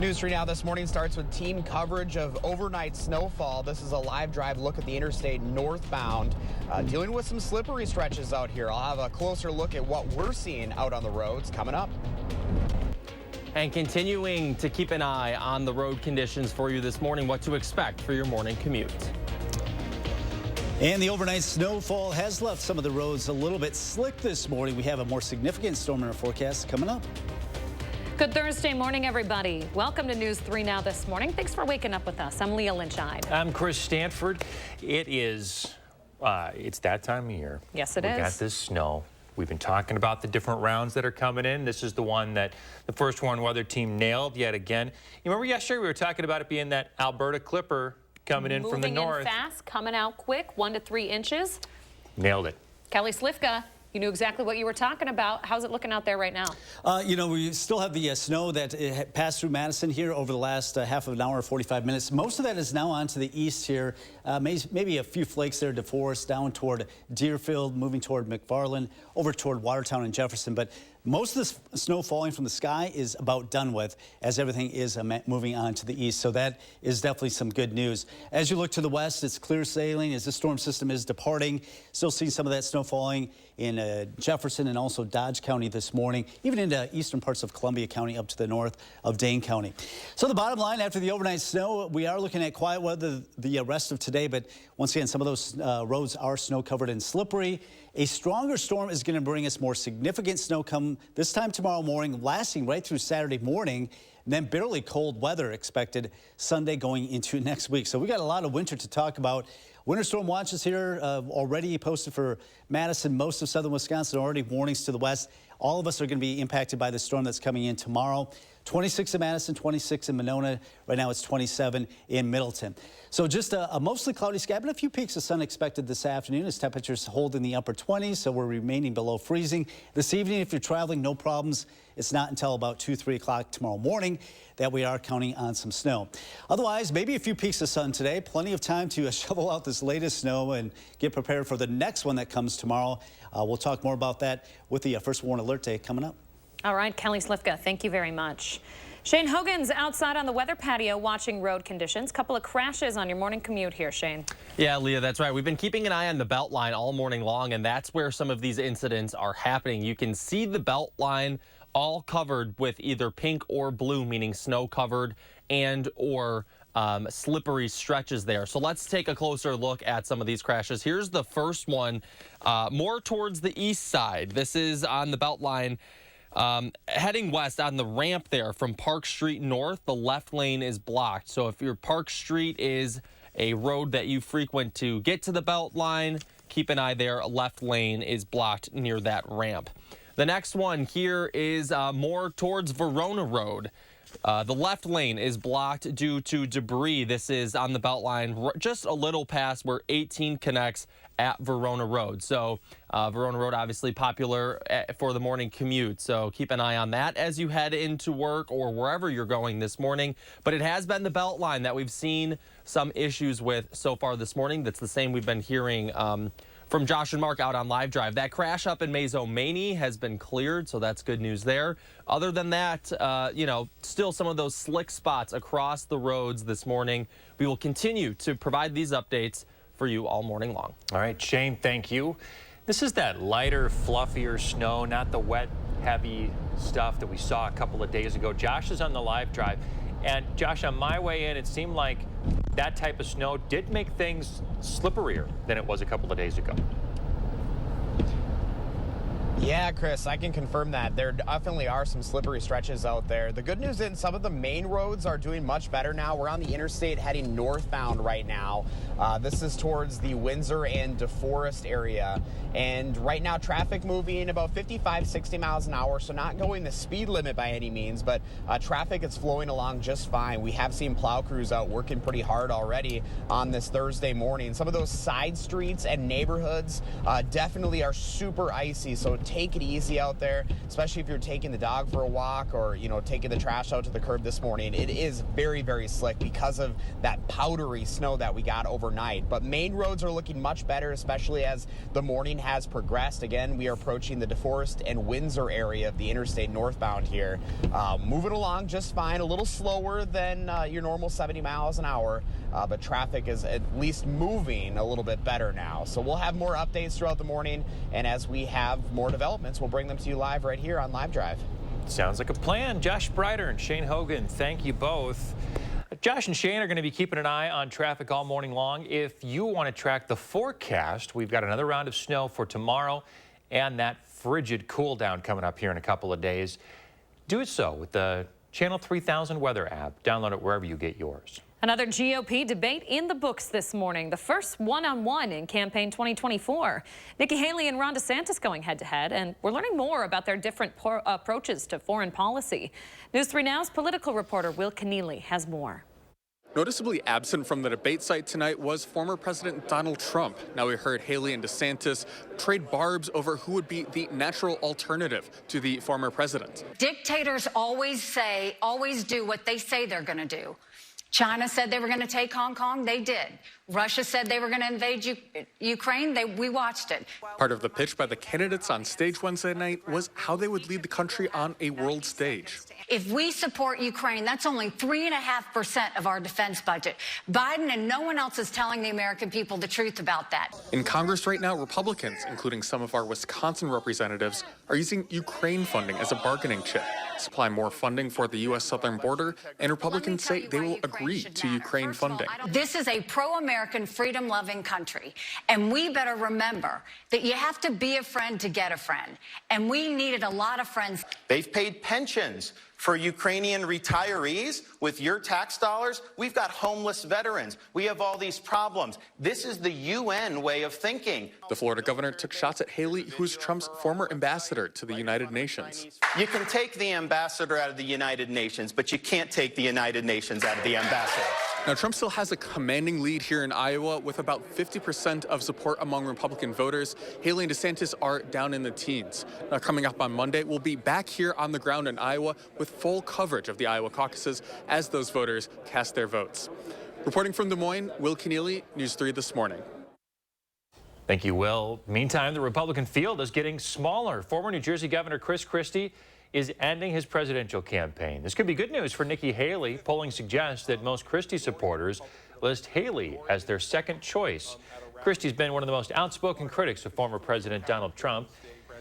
News 3 Now this morning starts with team coverage of overnight snowfall. This is a live drive look at the interstate northbound, dealing with some slippery stretches out here. I'll have a closer look at what we're seeing out on the roads coming up. And continuing to keep an eye on the road conditions for you this morning, what to expect for your morning commute. And the overnight snowfall has left some of the roads a little bit slick this morning. We have a more significant storm in our forecast coming up. Good Thursday morning, everybody. Welcome to News 3 Now this morning. Thanks for waking up with us. I'm Leah Lynch-Ide. I'm Chris Stanford. It's that time of year. Yes, it is. We got this snow. We've been talking about the different rounds that are coming in. This is the one that the first warm weather team nailed yet again. You remember yesterday we were talking about it being that Alberta Clipper coming in from the north. Moving in fast, coming out quick, 1 to 3 inches. Nailed it. Kelly Slifka, you knew exactly what you were talking about. How's it looking out there right now? We still have the snow that passed through Madison here over the last half of an hour, 45 minutes. Most of that is now on to the east here. Maybe a few flakes there to Forest, down toward Deerfield, moving toward McFarland, over toward Watertown and Jefferson. But most of the snow falling from the sky is about done with, as everything is moving on to the east. So that is definitely some good news. As you look to the west, it's clear sailing as the storm system is departing. Still seeing some of that snow falling in Jefferson and also Dodge County this morning, even into eastern parts of Columbia County up to the north of Dane County. So the bottom line, after the overnight snow, we are looking at quiet weather the rest of today. But once again, some of those roads are snow covered and slippery. A stronger storm is going to bring us more significant snow come this time tomorrow morning, lasting right through Saturday morning, and then barely cold weather expected Sunday going into next week. So we got a lot of winter to talk about. Winter storm watches here already posted for Madison, most of southern Wisconsin, already warnings to the west. All of us are going to be impacted by the storm that's coming in tomorrow. 26 in Madison, 26 in Monona. Right now it's 27 in Middleton. So just a mostly cloudy sky, but a few peaks of sun expected this afternoon as temperatures hold in the upper 20s, so we're remaining below freezing. This evening, if you're traveling, no problems. It's not until about 2, 3 o'clock tomorrow morning that we are counting on some snow. Otherwise, maybe a few peaks of sun today. Plenty of time to shovel out this latest snow and get prepared for the next one that comes tomorrow. We'll talk more about that with the first warn alert day coming up. All right, Kelly Slifka, thank you very much. Shane Hogan's outside on the weather patio watching road conditions. Couple of crashes on your morning commute here, Shane. Yeah, Leah, that's right. We've been keeping an eye on the belt line all morning long, and that's where some of these incidents are happening. You can see the belt line all covered with either pink or blue, meaning snow covered and or slippery stretches there. So let's take a closer look at some of these crashes. Here's the first one, more towards the east side. This is on the belt line. Heading west on the ramp there from Park Street north, the left lane is blocked. So if your Park Street is a road that you frequent to get to the belt line, keep an eye there. Left lane is blocked near that ramp. The next one here is more towards Verona Road. The left lane is blocked due to debris. This is on the belt line just a little past where 18 connects at Verona Road. So Verona Road obviously popular for the morning commute. So keep an eye on that as you head into work or wherever you're going this morning. But it has been the belt line that we've seen some issues with so far this morning. That's the same we've been hearing from Josh and Mark out on Live Drive. That crash up in Mazo-Maney has been cleared, so that's good news there. Other than that, still some of those slick spots across the roads this morning. We will continue to provide these updates for you all morning long. All right, Shane, thank you. This is that lighter, fluffier snow, not the wet, heavy stuff that we saw a couple of days ago. Josh is on the Live Drive. And Josh, on my way in, it seemed like that type of snow did make things slipperier than it was a couple of days ago. Yeah, Chris, I can confirm that. There definitely are some slippery stretches out there. The good news is some of the main roads are doing much better now. We're on the interstate heading northbound right now. This is towards the Windsor and DeForest area. And right now, traffic moving about 55, 60 miles an hour, so not going the speed limit by any means, but traffic is flowing along just fine. We have seen plow crews out working pretty hard already on this Thursday morning. Some of those side streets and neighborhoods definitely are super icy, so take it easy out there, especially if you're taking the dog for a walk or, you know, taking the trash out to the curb this morning. It is very, very slick because of that powdery snow that we got overnight. But main roads are looking much better, especially as the morning has progressed. Again, we are approaching the DeForest and Windsor area of the interstate northbound here. Moving along just fine, a little slower than your normal 70 miles an hour, but traffic is at least moving a little bit better now. So we'll have more updates throughout the morning, and as we have more developments, we'll bring them to you live right here on Live Drive. Sounds like a plan. Josh Breiter and Shane Hogan, thank you both. Josh and Shane are going to be keeping an eye on traffic all morning long. If you want to track the forecast, we've got another round of snow for tomorrow and that frigid cool down coming up here in a couple of days. Do it so with the Channel 3000 weather app. Download it wherever you get yours. Another GOP debate in the books this morning, the first one-on-one in campaign 2024. Nikki Haley and Ron DeSantis going head-to-head, and we're learning more about their different approaches to foreign policy. News 3 Now's political reporter Will Keneally has more. Noticeably absent from the debate site tonight was former President Donald Trump. Now we heard Haley and DeSantis trade barbs over who would be the natural alternative to the former president. Dictators always do what they say they're going to do. China said they were going to take Hong Kong. They did. Russia said they were going to invade Ukraine. We watched it. Part of the pitch by the candidates on stage Wednesday night was how they would lead the country on a world stage. If we support Ukraine, that's only 3.5% of our defense budget. Biden and no one else is telling the American people the truth about that. In Congress right now, Republicans, including some of our Wisconsin representatives, are using Ukraine funding as a bargaining chip. Supply more funding for the U.S. southern border, and Republicans say they will agree to Ukraine funding. This is a pro-American, freedom-loving country, and we better remember that you have to be a friend to get a friend, and we needed a lot of friends. They've paid pensions for Ukrainian retirees with your tax dollars. We've got homeless veterans. We have all these problems. This is the UN way of thinking. The Florida governor took shots at Haley, who's Trump's former ambassador to the United Nations. You can take the ambassador out of the United Nations, but you can't take the United Nations out of the ambassador. Now, Trump still has a commanding lead here in Iowa with about 50% of support among Republican voters. Haley and DeSantis are down in the teens. Now, coming up on Monday, we'll be back here on the ground in Iowa with full coverage of the Iowa caucuses as those voters cast their votes. Reporting from Des Moines, Will Keneally, News 3 This Morning. Thank you, Will. Meantime, the Republican field is getting smaller. Former New Jersey Governor Chris Christie is ending his presidential campaign. This could be good news for Nikki Haley. Polling suggests that most Christie supporters list Haley as their second choice. Christie's been one of the most outspoken critics of former President Donald Trump.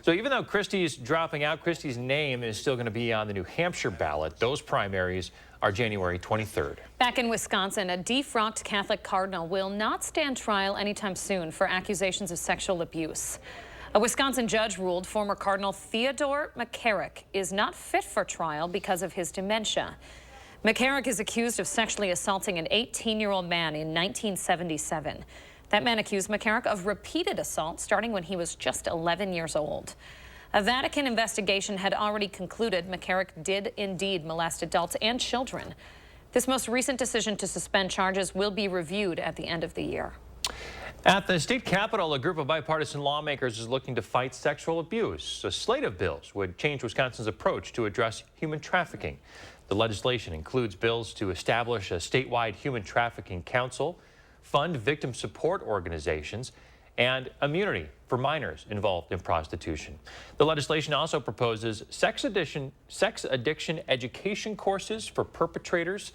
So even though Christie is dropping out, Christie's name is still going to be on the New Hampshire ballot. Those primaries are January 23rd. Back in Wisconsin, a defrocked Catholic cardinal will not stand trial anytime soon for accusations of sexual abuse. A Wisconsin judge ruled former Cardinal Theodore McCarrick is not fit for trial because of his dementia. McCarrick is accused of sexually assaulting an 18-year-old man in 1977. That man accused McCarrick of repeated assault starting when he was just 11 years old. A Vatican investigation had already concluded McCarrick did indeed molest adults and children. This most recent decision to suspend charges will be reviewed at the end of the year. At the state capitol, a group of bipartisan lawmakers is looking to fight sexual abuse. A slate of bills would change Wisconsin's approach to address human trafficking. The legislation includes bills to establish a statewide human trafficking council, fund victim support organizations, and immunity for minors involved in prostitution. The legislation also proposes sex addiction education courses for perpetrators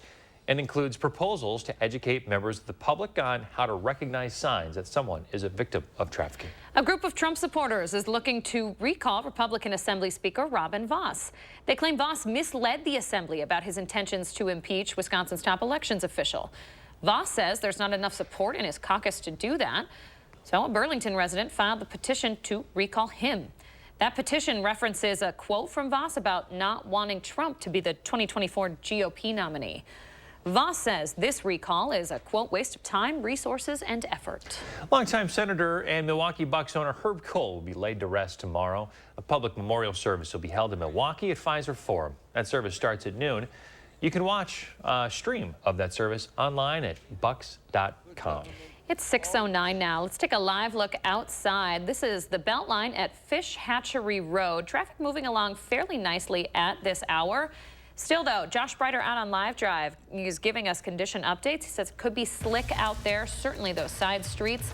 and includes proposals to educate members of the public on how to recognize signs that someone is a victim of trafficking. A group of Trump supporters is looking to recall Republican Assembly Speaker Robin Vos. They claim Vos misled the Assembly about his intentions to impeach Wisconsin's top elections official. Vos says there's not enough support in his caucus to do that, so a Burlington resident filed the petition to recall him. That petition references a quote from Vos about not wanting Trump to be the 2024 GOP nominee. Vos says this recall is a, quote, waste of time, resources, and effort. Longtime Senator and Milwaukee Bucks owner Herb Kohl will be laid to rest tomorrow. A public memorial service will be held in Milwaukee at Pfizer Forum. That service starts at noon. You can watch a stream of that service online at bucks.com. It's 6:09 now. Let's take a live look outside. This is the Beltline at Fish Hatchery Road. Traffic moving along fairly nicely at this hour. Still, though, Josh Breiter out on Live Drive. He's giving us condition updates. He says it could be slick out there, certainly those side streets.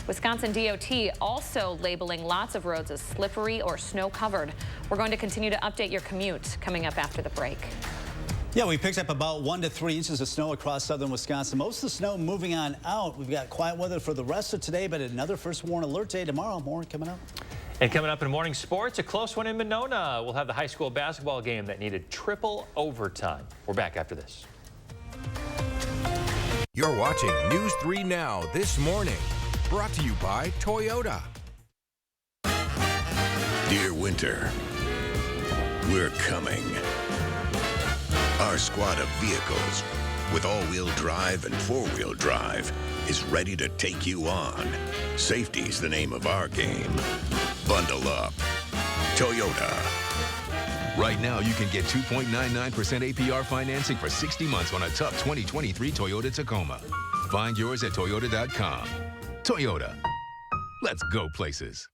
Wisconsin DOT also labeling lots of roads as slippery or snow-covered. We're going to continue to update your commute coming up after the break. Yeah, we picked up about 1 to 3 inches of snow across southern Wisconsin. Most of the snow moving on out. We've got quiet weather for the rest of today, but another first warn alert day tomorrow. More coming up. And coming up in morning sports, a close one in Monona. We'll have the high school basketball game that needed triple overtime. We're back after this. You're watching News 3 Now this morning. Brought to you by Toyota. Dear winter, we're coming. Our squad of vehicles with all-wheel drive and four-wheel drive is ready to take you on. Safety's the name of our game. Bundle up. Toyota. Right now, you can get 2.99% APR financing for 60 months on a tough 2023 Toyota Tacoma. Find yours at Toyota.com. Toyota. Let's go places.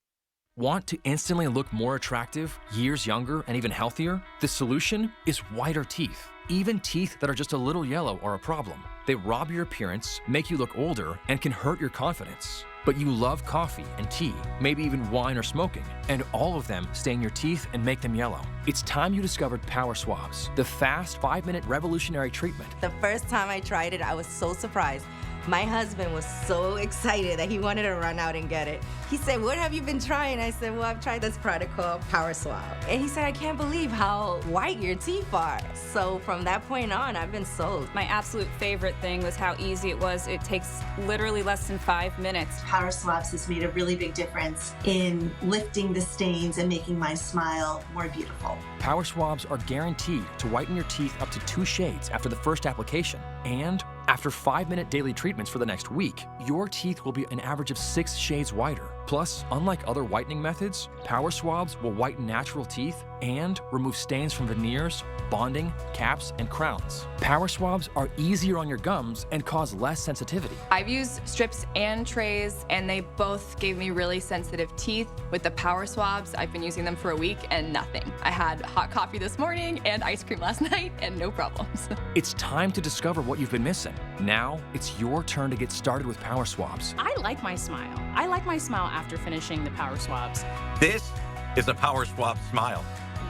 Want to instantly look more attractive, years younger, and even healthier? The solution is whiter teeth. Even teeth that are just a little yellow are a problem. They rob your appearance, make you look older, and can hurt your confidence. But you love coffee and tea, maybe even wine or smoking, and all of them stain your teeth and make them yellow. It's time you discovered Power Swabs, the fast 5-minute revolutionary treatment. The first time I tried it, I was so surprised. My husband was so excited that he wanted to run out and get it. He said, "What have you been trying?" I said, "Well, I've tried this product called Power Swab." And he said, "I can't believe how white your teeth are." So from that point on, I've been sold. My absolute favorite thing was how easy it was. It takes literally less than 5 minutes. Power Swabs has made a really big difference in lifting the stains and making my smile more beautiful. Power Swabs are guaranteed to whiten your teeth up to 2 shades after the first application. And after 5-minute daily treatments for the next week, your teeth will be an average of 6 shades whiter. Plus, unlike other whitening methods, Power Swabs will whiten natural teeth and remove stains from veneers, bonding, caps, and crowns. Power Swabs are easier on your gums and cause less sensitivity. I've used strips and trays, and they both gave me really sensitive teeth. With the Power Swabs, I've been using them for a week and nothing. I had hot coffee this morning and ice cream last night and no problems. It's time to discover what you've been missing. Now, it's your turn to get started with Power Swabs. I like my smile. I like my smile after finishing the Power Swabs. This is a Power Swab smile.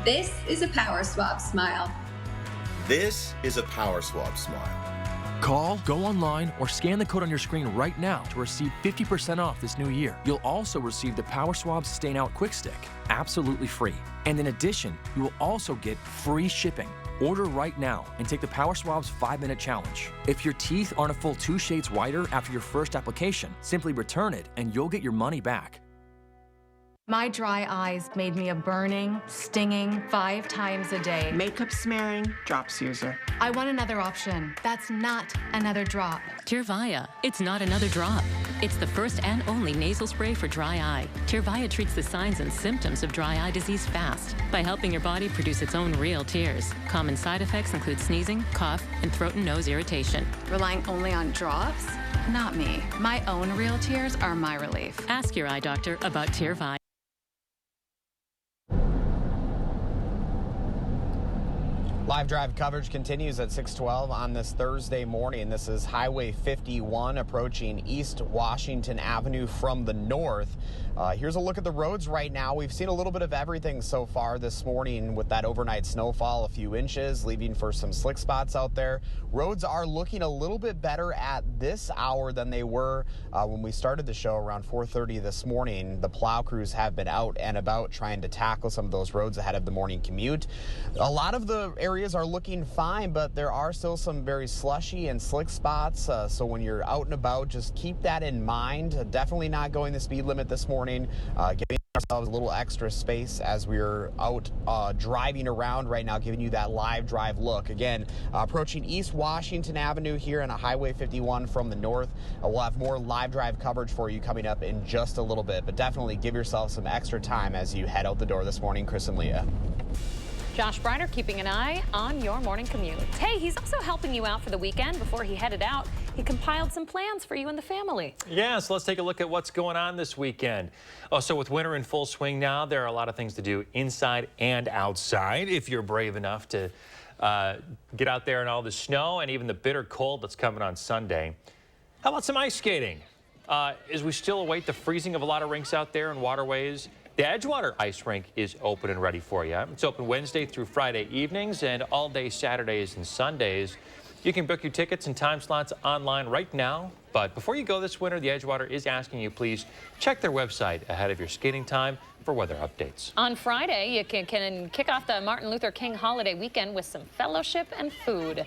This is a Power Swab smile. This is a Power Swab smile. Call, go online, or scan the code on your screen right now to receive 50% off this new year. You'll also receive the Power Swabs Stain Out Quick Stick, absolutely free. And in addition, you will also get free shipping. Order right now and take the Power Swabs 5-minute challenge. If your teeth aren't a full 2 shades whiter after your first application, simply return it and you'll get your money back. My dry eyes made me a burning, stinging 5 times a day. Makeup smearing, drops user. I want another option. That's not another drop. Tyrvaya. It's not another drop. It's the first and only nasal spray for dry eye. Tyrvaya treats the signs and symptoms of dry eye disease fast by helping your body produce its own real tears. Common side effects include sneezing, cough, and throat and nose irritation. Relying only on drops? Not me. My own real tears are my relief. Ask your eye doctor about Tyrvaya. Live drive coverage continues at 6:12 on this Thursday morning. This is Highway 51 approaching East Washington Avenue from the north. Here's a look at the roads right now. We've seen a little bit of everything so far this morning with that overnight snowfall, a few inches, leaving for some slick spots out there. Roads are looking a little bit better at this hour than they were when we started the show around 4:30 this morning. The plow crews have been out and about trying to tackle some of those roads ahead of the morning commute. A lot of the areas are looking fine, but there are still some very slushy and slick spots. So when you're out and about, just keep that in mind. Definitely not going the speed limit this morning. Giving ourselves a little extra space as we're out driving around right now, giving you that live drive look. Again, approaching East Washington Avenue here on Highway 51 from the north. We'll have more live drive coverage for you coming up in just a little bit, but definitely give yourself some extra time as you head out the door this morning. Chris and Leah. Josh Breiter keeping an eye on your morning commute. Hey, he's also helping you out for the weekend before he headed out. he compiled some plans for you and the family. Yeah, so let's take a look at what's going on this weekend. Oh, so with winter in full swing now, there are a lot of things to do inside and outside if you're brave enough to get out there in all the snow and even the bitter cold that's coming on Sunday. How about some ice skating? As we still await the freezing of a lot of rinks out there and waterways, the Edgewater Ice Rink is open and ready for you. It's open Wednesday through Friday evenings and all day Saturdays and Sundays. You can book your tickets and time slots online right now. But before you go this winter, the Edgewater is asking you please check their website ahead of your skating time for weather updates. On Friday, you can kick off the Martin Luther King holiday weekend with some fellowship and food.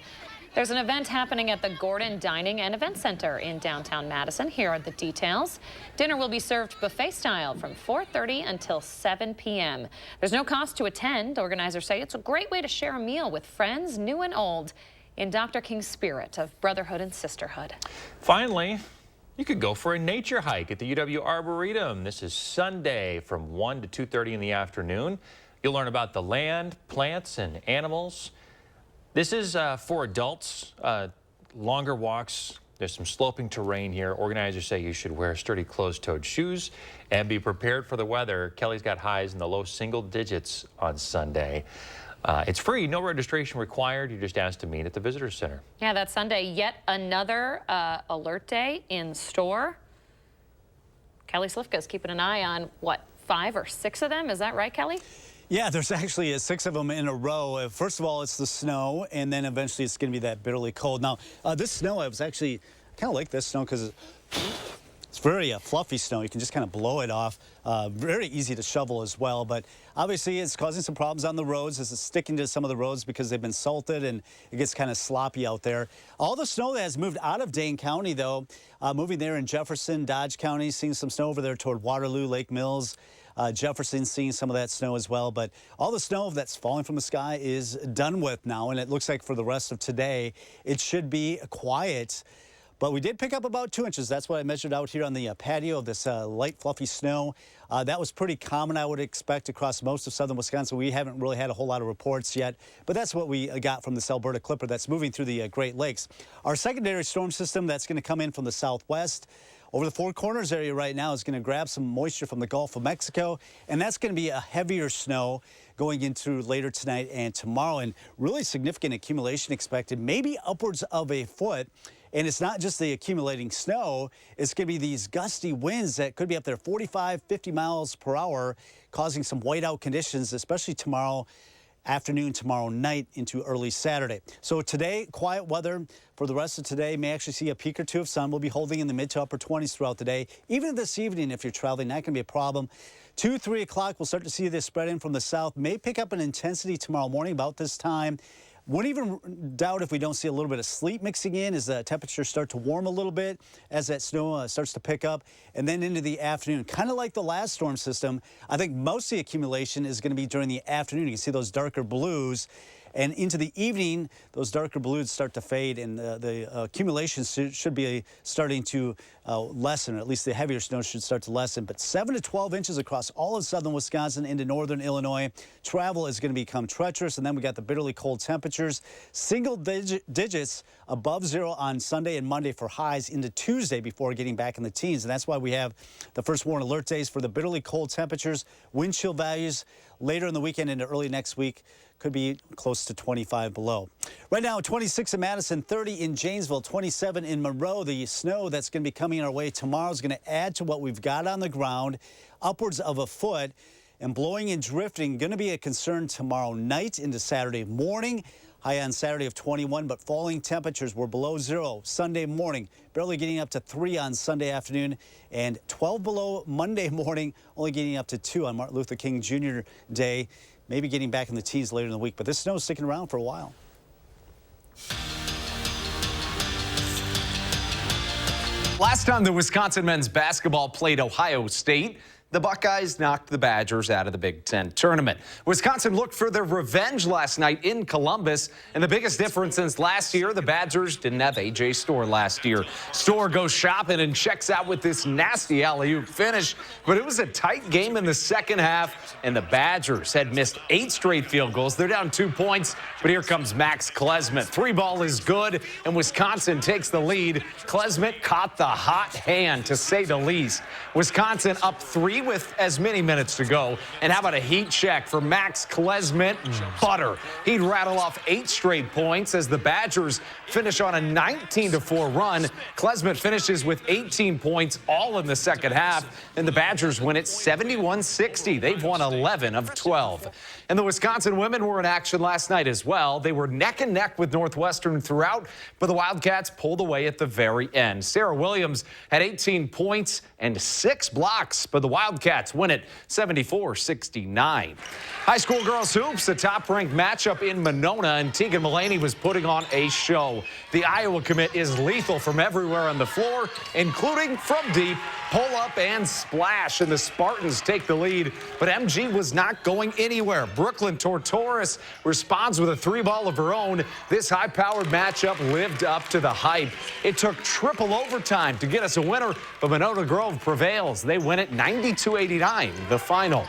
There's an event happening at the Gordon Dining and Event Center in downtown Madison. Here are the details. Dinner will be served buffet style from 4:30 until 7 p.m. There's no cost to attend. Organizers say it's a great way to share a meal with friends, new and old, in Dr. King's spirit of brotherhood and sisterhood. Finally, you could go for a nature hike at the UW Arboretum. This is Sunday from 1 to 2:30 in the afternoon. You'll learn about the land, plants, and animals. This is for adults, longer walks. There's some sloping terrain here. Organizers say you should wear sturdy closed-toed shoes and be prepared for the weather. Kelly's got highs in the low single digits on Sunday. It's free, no registration required. You're just asked to meet at the Visitor Center. Yeah, that's Sunday. Yet another alert day in store. Kelly Slifka's keeping an eye on, what, 5 or 6 of them? Is that right, Kelly? Yeah, there's actually 6 of them in a row. First of all, it's the snow, and then eventually it's going to be that bitterly cold. Now, this snow, I was actually kind of like this snow because it's very fluffy snow. You can just kind of blow it off. Very easy to shovel as well, but obviously it's causing some problems on the roads. It's sticking to some of the roads because they've been salted and it gets kind of sloppy out there. All the snow that has moved out of Dane County, though, moving there in Jefferson, Dodge County, seeing some snow over there toward Waterloo, Lake Mills. Jefferson seeing some of that snow as well, but all the snow that's falling from the sky is done with now, and it looks like for the rest of today it should be quiet. But we did pick up about 2 inches. That's what I measured out here on the patio of this light, fluffy snow. That was pretty common, I would expect, across most of southern Wisconsin. We haven't really had a whole lot of reports yet, but that's what we got from this Alberta Clipper that's moving through the Great Lakes. Our secondary storm system that's going to come in from the southwest over the Four Corners area right now is going to grab some moisture from the Gulf of Mexico, and that's going to be a heavier snow going into later tonight and tomorrow, and really significant accumulation expected, maybe upwards of a foot. And it's not just the accumulating snow, it's going to be these gusty winds that could be up there 45, 50 miles per hour, causing some whiteout conditions, especially tomorrow afternoon, tomorrow night into early Saturday. So today, quiet weather for the rest of today. May actually see a peak or 2 of sun. We'll be holding in the mid to upper 20s throughout the day. Even this evening, if you're traveling, not going to be a problem. 2, 3 o'clock, we'll start to see this spread in from the south. May pick up in intensity tomorrow morning about this time. Wouldn't even doubt if we don't see a little bit of sleet mixing in as the temperatures start to warm a little bit, as that snow starts to pick up, and then into the afternoon. Kind of like the last storm system, I think most of the accumulation is going to be during the afternoon. You can see those darker blues. And into the evening, those darker blues start to fade, and the accumulation should be starting to lessen, or at least the heavier snow should start to lessen. But 7 to 12 inches across all of southern Wisconsin into northern Illinois. Travel is going to become treacherous, and then we got the bitterly cold temperatures. Single digits above 0 on Sunday and Monday for highs into Tuesday before getting back in the teens. And that's why we have the first warn alert days for the bitterly cold temperatures. Wind chill values later in the weekend into early next week could be close to 25 below. Right now, 26 in Madison, 30 in Janesville, 27 in Monroe. The snow that's going to be coming our way tomorrow is going to add to what we've got on the ground, upwards of a foot. And blowing and drifting going to be a concern tomorrow night into Saturday morning. High on Saturday of 21, but falling temperatures were below 0 Sunday morning, barely getting up to 3 on Sunday afternoon, and 12 below Monday morning, only getting up to 2 on Martin Luther King Jr. Day. Maybe getting back in the teens later in the week, but this snow is sticking around for a while. Last time the Wisconsin men's basketball played Ohio State, the Buckeyes knocked the Badgers out of the Big Ten tournament. Wisconsin looked for their revenge last night in Columbus, and the biggest difference since last year, the Badgers didn't have A.J. Storr last year. Storr goes shopping and checks out with this nasty alley-oop finish, but it was a tight game in the second half, and the Badgers had missed 8 straight field goals. They're down 2 points, but here comes Max Klesmit. 3 ball is good, and Wisconsin takes the lead. Klesmit caught the hot hand, to say the least. Wisconsin up 3 with as many minutes to go. And how about a heat check for Max Klesmit? Butter. He'd rattle off 8 straight points as the Badgers finish on a 19-4 run. Klesmit finishes with 18 points, all in the second half, and the Badgers win it 71-60. They've won 11 of 12. And the Wisconsin women were in action last night as well. They were neck and neck with Northwestern throughout, but the Wildcats pulled away at the very end. Sarah Williams had 18 points and 6 blocks, but the Wildcats win it 74-69. High school girls hoops, a top-ranked matchup in Monona, and Tegan Mullaney was putting on a show. The Iowa commit is lethal from everywhere on the floor, including from deep, pull-up, and splash, and the Spartans take the lead, but MG was not going anywhere. Brooklyn Tortoris responds with a 3-ball of her own. This high-powered matchup lived up to the hype. It took triple overtime to get us a winner, but Monona Grove prevails. They win it 92-89, the final.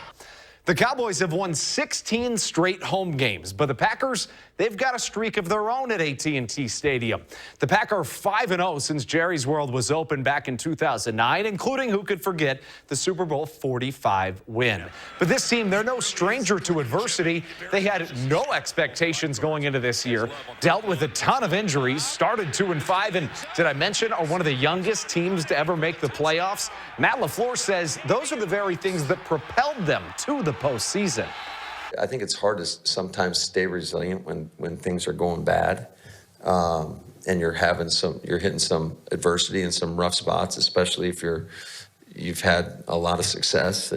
The Cowboys have won 16 straight home games, but the Packers, they've got a streak of their own at AT&T Stadium. The Pack are 5-0 since Jerry's World was open back in 2009, including, who could forget, the Super Bowl 45 win. But this team, they're no stranger to adversity. They had no expectations going into this year, dealt with a ton of injuries, started 2-5, and did I mention are one of the youngest teams to ever make the playoffs? Matt LaFleur says those are the very things that propelled them to the postseason. I think it's hard to sometimes stay resilient when things are going bad, and you're hitting some adversity in some rough spots, especially if you've had a lot of success.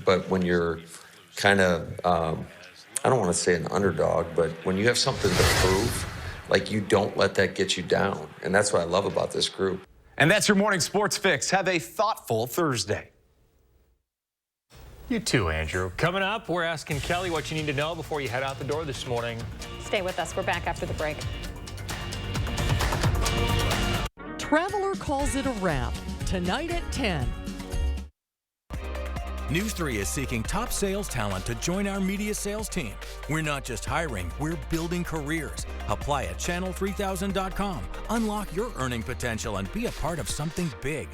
But when you're kind of, I don't want to say an underdog, but when you have something to prove, like, you don't let that get you down, and that's what I love about this group. And that's your morning sports fix. Have a thoughtful Thursday. You too, Andrew. Coming up, we're asking Kelly what you need to know before you head out the door this morning. Stay with us. We're back after the break. Traveler calls it a wrap. Tonight at 10. News 3 is seeking top sales talent to join our media sales team. We're not just hiring, we're building careers. Apply at channel3000.com. Unlock your earning potential and be a part of something big.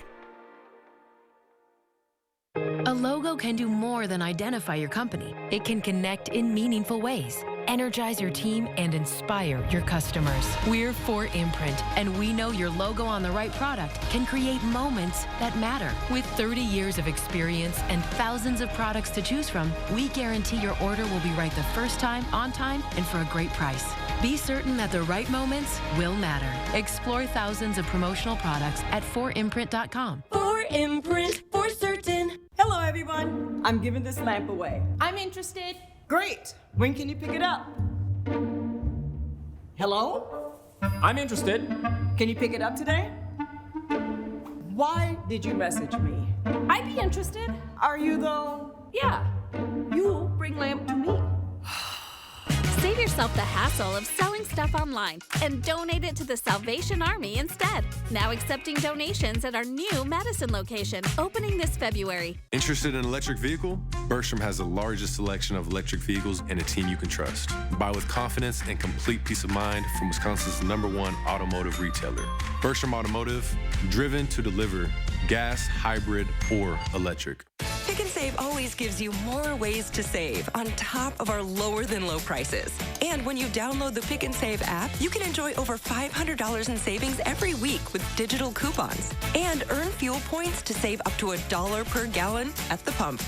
A logo can do more than identify your company. It can connect in meaningful ways, energize your team, and inspire your customers. We're 4imprint, and we know your logo on the right product can create moments that matter. With 30 years of experience and thousands of products to choose from, we guarantee your order will be right the first time, on time, and for a great price. Be certain that the right moments will matter. Explore thousands of promotional products at 4imprint.com. 4imprint, for certain. Hello, everyone. I'm giving this lamp away. I'm interested. Great. When can you pick it up? Hello? I'm interested. Can you pick it up today? Why did you message me? I'd be interested. Are you, though? Yeah. You bring lamp to me. Save yourself the hassle of selling stuff online and donate it to the Salvation Army instead. Now accepting donations at our new Madison location, opening this February. Interested in an electric vehicle? Bergstrom has the largest selection of electric vehicles and a team you can trust. Buy with confidence and complete peace of mind from Wisconsin's #1 automotive retailer. Bergstrom Automotive, driven to deliver gas, hybrid, or electric. Pick and Save always gives you more ways to save on top of our lower than low prices. And when you download the Pick and Save app, you can enjoy over $500 in savings every week with digital coupons and earn fuel points to save up to $1 per gallon at the pump.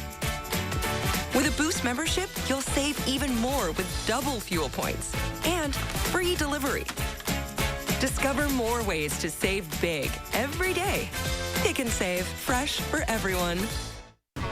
With a Boost membership, you'll save even more with double fuel points and free delivery. Discover more ways to save big every day. Pick and Save, fresh for everyone.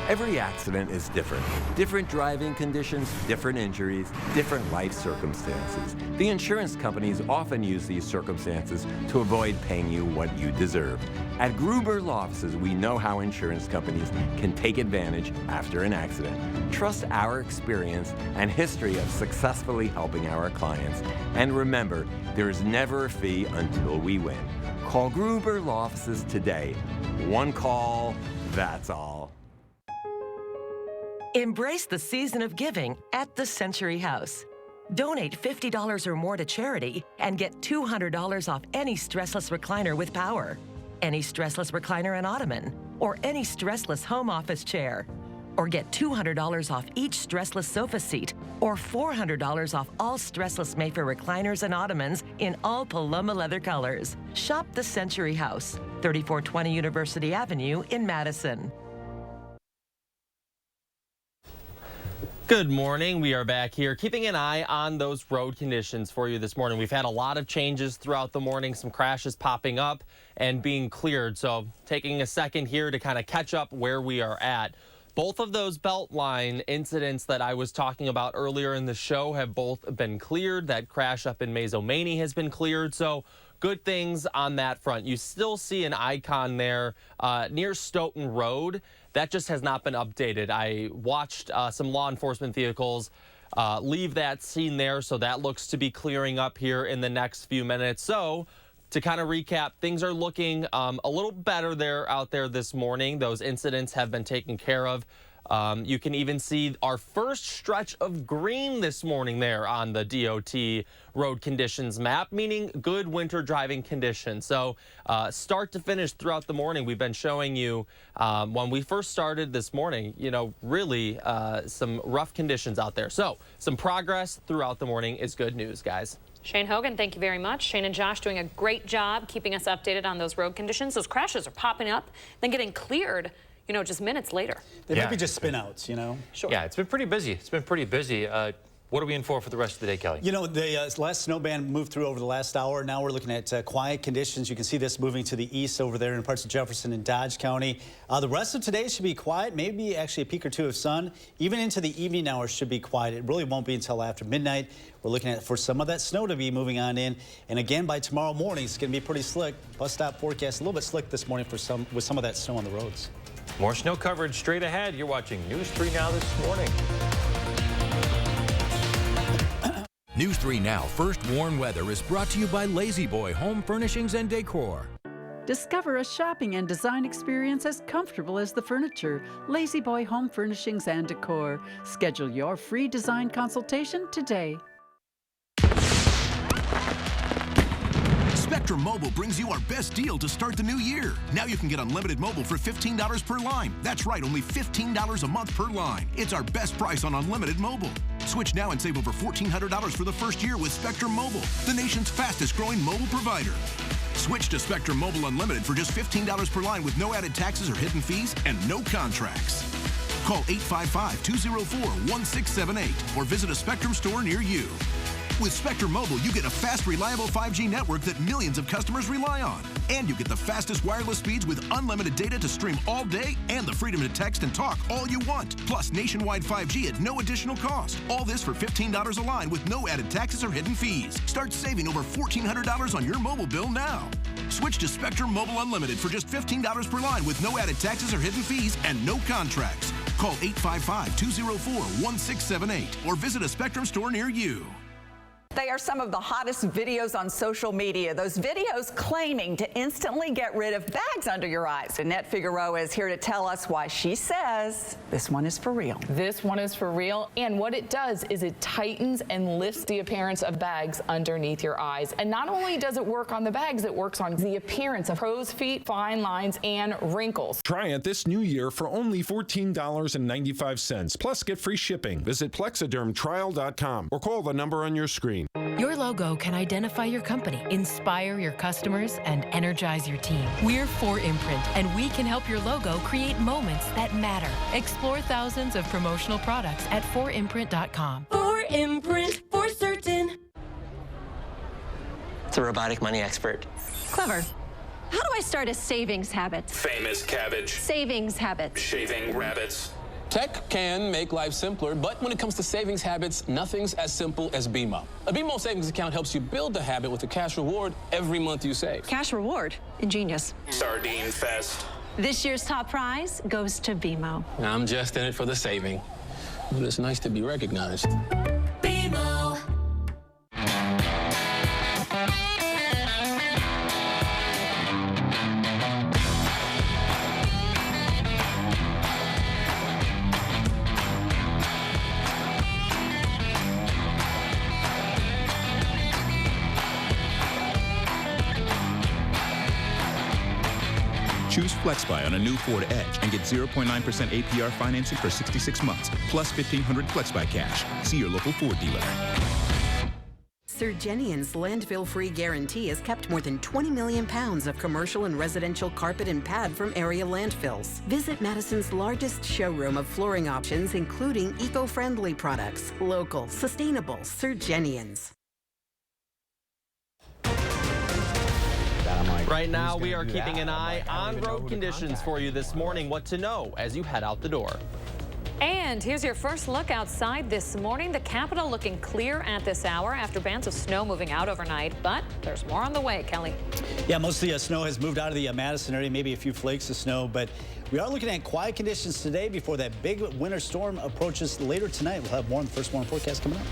Every accident is different. Different driving conditions, different injuries, different life circumstances. The insurance companies often use these circumstances to avoid paying you what you deserve. At Gruber Law Offices, we know how insurance companies can take advantage after an accident. Trust our experience and history of successfully helping our clients. And remember, there is never a fee until we win. Call Gruber Law Offices today. One call, that's all. Embrace the season of giving at the Century House. Donate $50 or more to charity and get $200 off any stressless recliner with power, any stressless recliner and ottoman, or any stressless home office chair. Or get $200 off each stressless sofa seat, or $400 off all stressless Mayfair recliners and ottomans in all Paloma leather colors. Shop the Century House, 3420 University Avenue in Madison. Good morning. We are back here keeping an eye on those road conditions for you this morning. We've had a lot of changes throughout the morning, some crashes popping up and being cleared. So taking a second here to kind of catch up where we are at. Both of those Beltline incidents that I was talking about earlier in the show have both been cleared. That crash up in Maizomanie has been cleared. So good things on that front. You still see an icon there near Stoughton Road. That just has not been updated. I watched some law enforcement vehicles leave that scene there, so that looks to be clearing up here in the next few minutes. So to kind of recap, things are looking a little better out there this morning. Those incidents have been taken care of. You can even see our first stretch of green this morning there on the DOT road conditions map, meaning good winter driving conditions. So start to finish throughout the morning, we've been showing you when we first started this morning, really some rough conditions out there. So some progress throughout the morning is good news, guys. Shane Hogan, thank you very much. Shane and Josh doing a great job keeping us updated on those road conditions. Those crashes are popping up, then getting cleared, just minutes later. They might be just spin-outs, Sure. Yeah, it's been pretty busy. It's been pretty busy. What are we in for the rest of the day, Kelly? The last snow band moved through over the last hour. Now we're looking at quiet conditions. You can see this moving to the east over there in parts of Jefferson and Dodge County. The rest of today should be quiet, maybe actually a peak or two of sun. Even into the evening hours should be quiet. It really won't be until after midnight. We're looking at for some of that snow to be moving on in. And again, by tomorrow morning, it's going to be pretty slick. Bus stop forecast a little bit slick this morning with some of that snow on the roads. More snow coverage straight ahead. You're watching News 3 Now this morning. News 3 Now First Warn Weather is brought to you by Lazy Boy Home Furnishings and Decor. Discover a shopping and design experience as comfortable as the furniture. Lazy Boy Home Furnishings and Decor. Schedule your free design consultation today. Spectrum Mobile brings you our best deal to start the new year. Now you can get unlimited mobile for $15 per line. That's right, only $15 a month per line. It's our best price on unlimited mobile. Switch now and save over $1,400 for the first year with Spectrum Mobile, the nation's fastest growing mobile provider. Switch to Spectrum Mobile Unlimited for just $15 per line with no added taxes or hidden fees and no contracts. Call 855-204-1678 or visit a Spectrum store near you. With Spectrum Mobile, you get a fast, reliable 5G network that millions of customers rely on. And you get the fastest wireless speeds with unlimited data to stream all day and the freedom to text and talk all you want. Plus nationwide 5G at no additional cost. All this for $15 a line with no added taxes or hidden fees. Start saving over $1,400 on your mobile bill now. Switch to Spectrum Mobile Unlimited for just $15 per line with no added taxes or hidden fees and no contracts. Call 855-204-1678 or visit a Spectrum store near you. They are some of the hottest videos on social media. Those videos claiming to instantly get rid of bags under your eyes. Annette Figueroa is here to tell us why she says this one is for real. This one is for real, and what it does is it tightens and lifts the appearance of bags underneath your eyes. And not only does it work on the bags, it works on the appearance of crow's feet, fine lines, and wrinkles. Try it this new year for only $14.95. Plus, get free shipping. Visit plexidermtrial.com or call the number on your screen. Your logo can identify your company, inspire your customers, and energize your team. We're 4imprint, and we can help your logo create moments that matter. Explore thousands of promotional products at 4imprint.com. 4imprint, for certain. It's a robotic money expert. Clever. How do I start a savings habit? Famous cabbage. Savings habit. Shaving rabbits. Tech can make life simpler, but when it comes to savings habits, nothing's as simple as BMO. A BMO savings account helps you build the habit with a cash reward every month you save. Cash reward? Ingenious. Sardine Fest. This year's top prize goes to BMO. I'm just in it for the saving, but it's nice to be recognized. BMO. Choose FlexBuy on a new Ford Edge and get 0.9% APR financing for 66 months, plus $1,500 FlexBuy cash. See your local Ford dealer. Sir Jenian's landfill-free guarantee has kept more than 20 million pounds of commercial and residential carpet and pad from area landfills. Visit Madison's largest showroom of flooring options, including eco-friendly products. Local, sustainable, Sir Jenian's. Right now, we are keeping an eye on road conditions for you this morning. What to know as you head out the door. And here's your first look outside this morning. The Capitol looking clear at this hour after bands of snow moving out overnight, but there's more on the way, Kelly. Yeah, most of the snow has moved out of the Madison area, maybe a few flakes of snow, but we are looking at quiet conditions today before that big winter storm approaches later tonight. We'll have more on the first morning forecast coming up.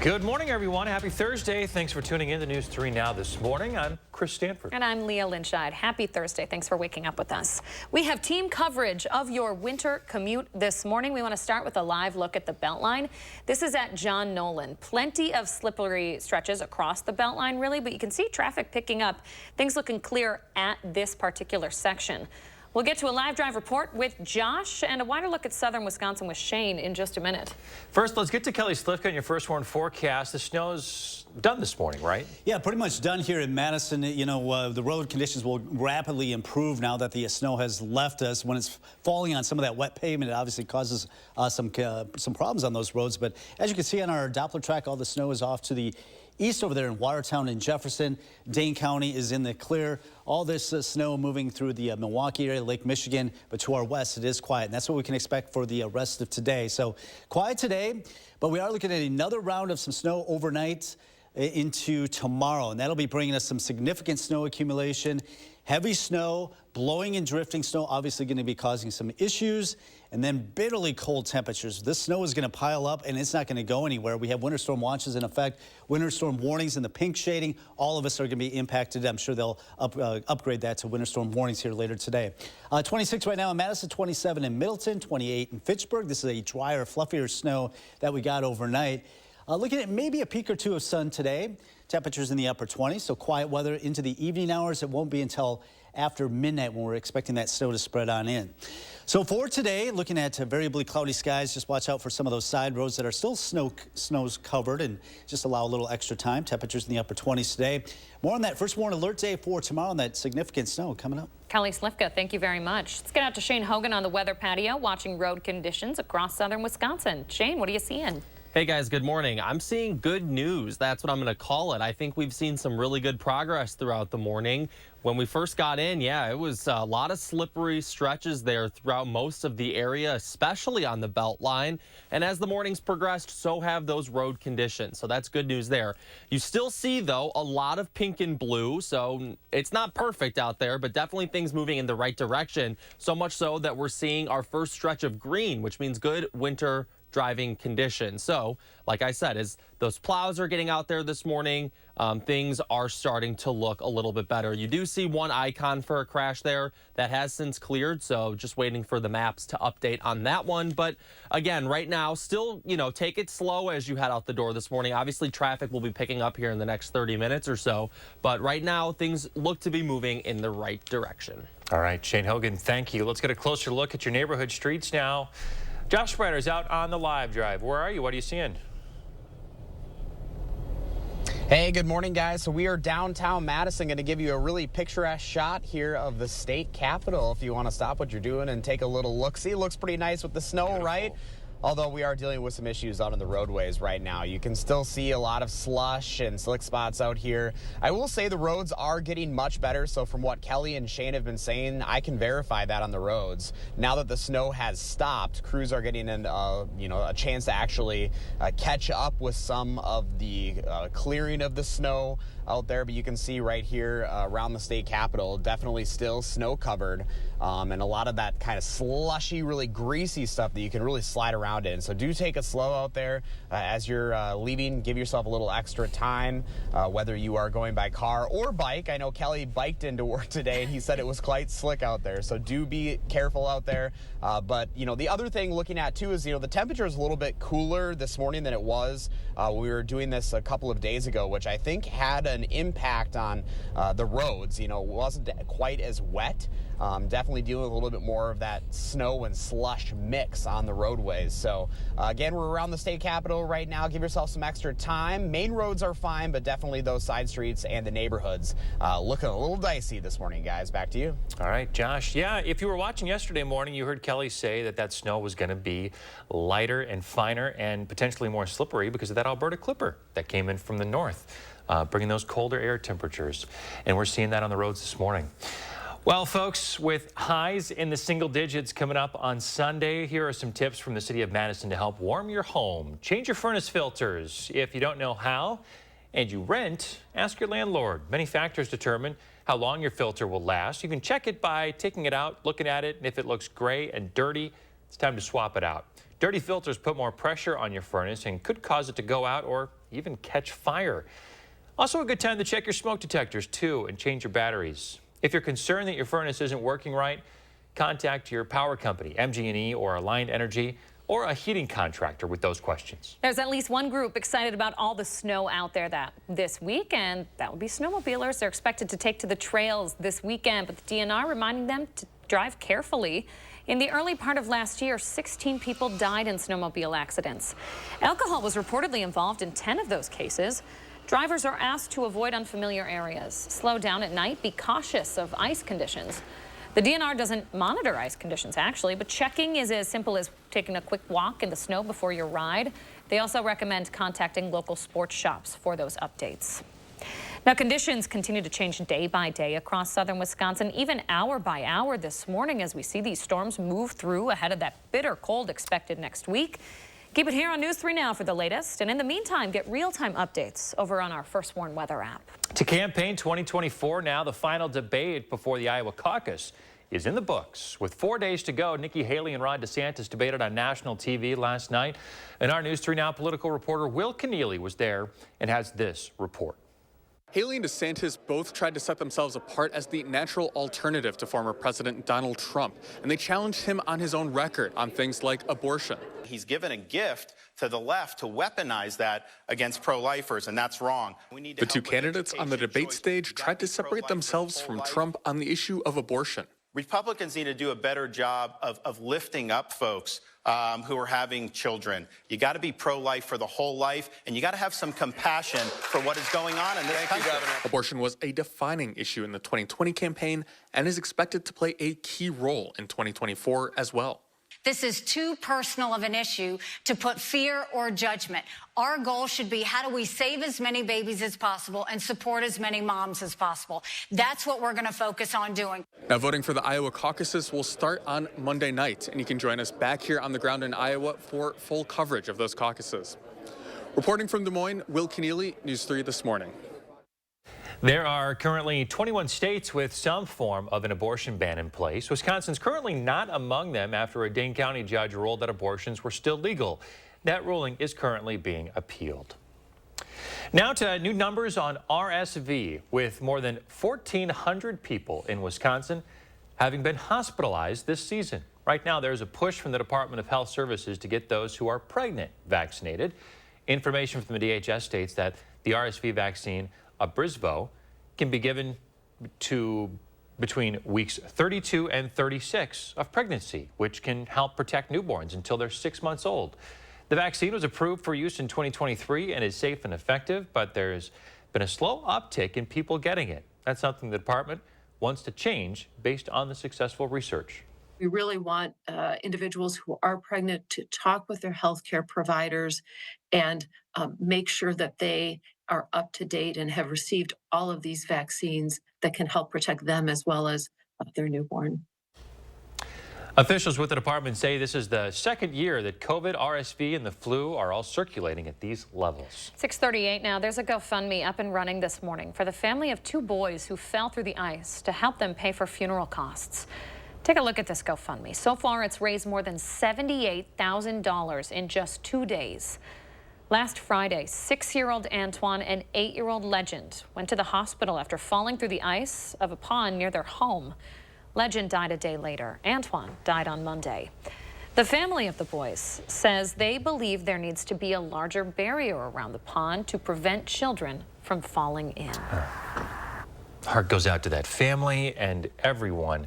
Good morning, everyone. Happy Thursday. Thanks for tuning in to News 3 Now this morning. I'm Chris Stanford. And I'm Leah Lynchide. Happy Thursday. Thanks for waking up with us. We have team coverage of your winter commute this morning. We want to start with a live look at the Beltline. This is at John Nolan. Plenty of slippery stretches across the Beltline, really, but you can see traffic picking up. Things looking clear at this particular section. We'll get to a live drive report with Josh and a wider look at southern Wisconsin with Shane in just a minute. First, let's get to Kelly Slifka and your first warn forecast. The snow's done this morning, right? Yeah, pretty much done here in Madison. You know, the road conditions will rapidly improve now that the snow has left us. When it's falling on some of that wet pavement, it obviously causes some problems on those roads. But as you can see on our Doppler track, all the snow is off to the east over there in Watertown and Jefferson. Dane County is in the clear. All this snow moving through the Milwaukee area, Lake Michigan, but to our west it is quiet, and that's what we can expect for the rest of today. So quiet today, but we are looking at another round of some snow overnight into tomorrow, and that'll be bringing us some significant snow accumulation. Heavy snow, blowing and drifting snow, obviously going to be causing some issues, and then bitterly cold temperatures. This snow is going to pile up, and it's not going to go anywhere. We have winter storm watches in effect, winter storm warnings in the pink shading. All of us are going to be impacted. I'm sure they'll upgrade that to winter storm warnings here later today. 26 right now in Madison, 27 in Middleton, 28 in Fitchburg. This is a drier, fluffier snow that we got overnight. Looking at maybe a peak or two of sun today. Temperatures in the upper 20s, so quiet weather into the evening hours. It won't be until after midnight when we're expecting that snow to spread on in. So for today, looking at variably cloudy skies, just watch out for some of those side roads that are still snow's covered, and just allow a little extra time. Temperatures in the upper 20s today. More on that first warn alert day for tomorrow, and that significant snow coming up. Kelly Slifka, thank you very much. Let's get out to Shane Hogan on the weather patio, watching road conditions across southern Wisconsin. Shane, what are you seeing? Hey guys, good morning. I'm seeing good news. That's what I'm going to call it. I think we've seen some really good progress throughout the morning. When we first got in, yeah, it was a lot of slippery stretches there throughout most of the area, especially on the Beltline. And as the mornings progressed, so have those road conditions. So that's good news there. You still see, though, a lot of pink and blue. So it's not perfect out there, but definitely things moving in the right direction. So much so that we're seeing our first stretch of green, which means good winter driving conditions. So, like I said, as those plows are getting out there this morning, things are starting to look a little bit better. You do see one icon for a crash there that has since cleared, so just waiting for the maps to update on that one. But again, right now, still, you know, take it slow as you head out the door this morning. Obviously, traffic will be picking up here in the next 30 minutes or so, but right now, things look to be moving in the right direction. All right, Shane Hogan, thank you. Let's get a closer look at your neighborhood streets now. Josh Spreiter's out on the live drive. Where are you? What are you seeing? Hey, good morning, guys. So we are downtown Madison, going to give you a really picturesque shot here of the state capitol. If you want to stop what you're doing and take a little look-see, looks pretty nice with the snow, beautiful. Right? although we are dealing with some issues out on the roadways right now. You can still see a lot of slush and slick spots out here. I will say the roads are getting much better, so from what Kelly and Shane have been saying, I can verify that on the roads. Now that the snow has stopped, crews are getting a chance to actually catch up with some of the clearing of the snow out there, but you can see right here around the state capitol, definitely still snow covered, and a lot of that kind of slushy, really greasy stuff that you can really slide around in. So do take it slow out there as you're leaving. Give yourself a little extra time, whether you are going by car or bike. I know Kelly biked into work today, and he said it was quite slick out there, so do be careful out there. But the other thing looking at too is the temperature is a little bit cooler this morning than it was when we were doing this a couple of days ago, which I think had an impact on the roads. It wasn't quite as wet. Definitely dealing with a little bit more of that snow and slush mix on the roadways. So again, we're around the state capitol right now. Give yourself some extra time. Main roads are fine, but definitely those side streets and the neighborhoods looking a little dicey this morning, guys. Back to you. All right, Josh. Yeah, if you were watching yesterday morning, you heard Kelly say that snow was going to be lighter and finer and potentially more slippery because of that Alberta Clipper that came in from the north, bringing those colder air temperatures. And we're seeing that on the roads this morning. Well, folks, with highs in the single digits coming up on Sunday, here are some tips from the city of Madison to help warm your home. Change your furnace filters. If you don't know how and you rent, ask your landlord. Many factors determine how long your filter will last. You can check it by taking it out, looking at it, and if it looks gray and dirty, it's time to swap it out. Dirty filters put more pressure on your furnace and could cause it to go out or even catch fire. Also a good time to check your smoke detectors too and change your batteries. If you're concerned that your furnace isn't working right, contact your power company, MG&E or Alliant Energy, or a heating contractor with those questions. There's at least one group excited about all the snow out there this week, and that would be snowmobilers. They're expected to take to the trails this weekend, but the DNR reminding them to drive carefully. In the early part of last year, 16 people died in snowmobile accidents. Alcohol was reportedly involved in 10 of those cases. Drivers are asked to avoid unfamiliar areas, slow down at night, be cautious of ice conditions. The DNR doesn't monitor ice conditions, actually, but checking is as simple as taking a quick walk in the snow before your ride. They also recommend contacting local sports shops for those updates. Now, conditions continue to change day by day across southern Wisconsin, even hour by hour this morning as we see these storms move through ahead of that bitter cold expected next week. Keep it here on News 3 Now for the latest. And in the meantime, get real-time updates over on our First Warn Weather app. To campaign 2024 now, the final debate before the Iowa caucus is in the books. With 4 days to go, Nikki Haley and Ron DeSantis debated on national TV last night. And our News 3 Now political reporter Will Keneally was there and has this report. Haley and DeSantis both tried to set themselves apart as the natural alternative to former President Donald Trump, and they challenged him on his own record on things like abortion. He's given a gift to the left to weaponize that against pro-lifers, and that's wrong. The two candidates on the debate stage tried to separate themselves from Trump on the issue of abortion. Republicans need to do a better job of lifting up folks who are having children. You got to be pro-life for the whole life, and you got to have some compassion for what is going on in this country. Abortion was a defining issue in the 2020 campaign and is expected to play a key role in 2024 as well. This is too personal of an issue to put fear or judgment. Our goal should be, how do we save as many babies as possible and support as many moms as possible? That's what we're going to focus on doing. Now, voting for the Iowa caucuses will start on Monday night, and you can join us back here on the ground in Iowa for full coverage of those caucuses. Reporting from Des Moines, Will Keneally, News 3 This Morning. There are currently 21 states with some form of an abortion ban in place. Wisconsin's currently not among them after a Dane County judge ruled that abortions were still legal. That ruling is currently being appealed. Now to new numbers on RSV, with more than 1,400 people in Wisconsin having been hospitalized this season. Right now, there's a push from the Department of Health Services to get those who are pregnant vaccinated. Information from the DHS states that the RSV vaccine, Abrysvo, can be given to between weeks 32 and 36 of pregnancy, which can help protect newborns until they're 6 months old. The vaccine was approved for use in 2023 and is safe and effective, but there's been a slow uptick in people getting it. That's something the department wants to change based on the successful research. We really want individuals who are pregnant to talk with their healthcare providers and make sure that they are up to date and have received all of these vaccines that can help protect them as well as their newborn. Officials with the department say this is the second year that COVID, RSV, and the flu are all circulating at these levels. 6:38 now. There's a GoFundMe up and running this morning for the family of 2 boys who fell through the ice to help them pay for funeral costs. Take a look at this GoFundMe. So far, it's raised more than $78,000 in just 2 days. Last Friday, 6-year-old Antoine and 8-year-old Legend went to the hospital after falling through the ice of a pond near their home. Legend died a day later. Antoine died on Monday. The family of the boys says they believe there needs to be a larger barrier around the pond to prevent children from falling in. Heart goes out to that family and everyone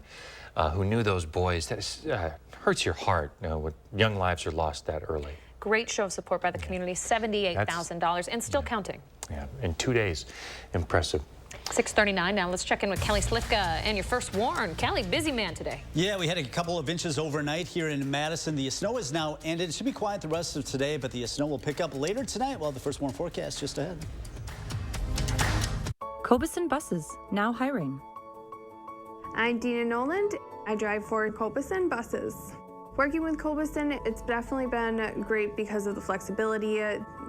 who knew those boys. That hurts your heart, when young lives are lost that early. Great show of support by the community, $78,000 and still counting. Yeah, in 2 days. Impressive. 6:39 now. Let's check in with Kelly Slifka and your first warn. Kelly, busy man today. Yeah, we had a couple of inches overnight here in Madison. The snow is now ended. It should be quiet the rest of today, but the snow will pick up later tonight. Well, the first warn forecast just ahead. Cobeson Buses, now hiring. I'm Dina Noland. I drive for Cobeson Buses. Working with Cobeson, it's definitely been great because of the flexibility.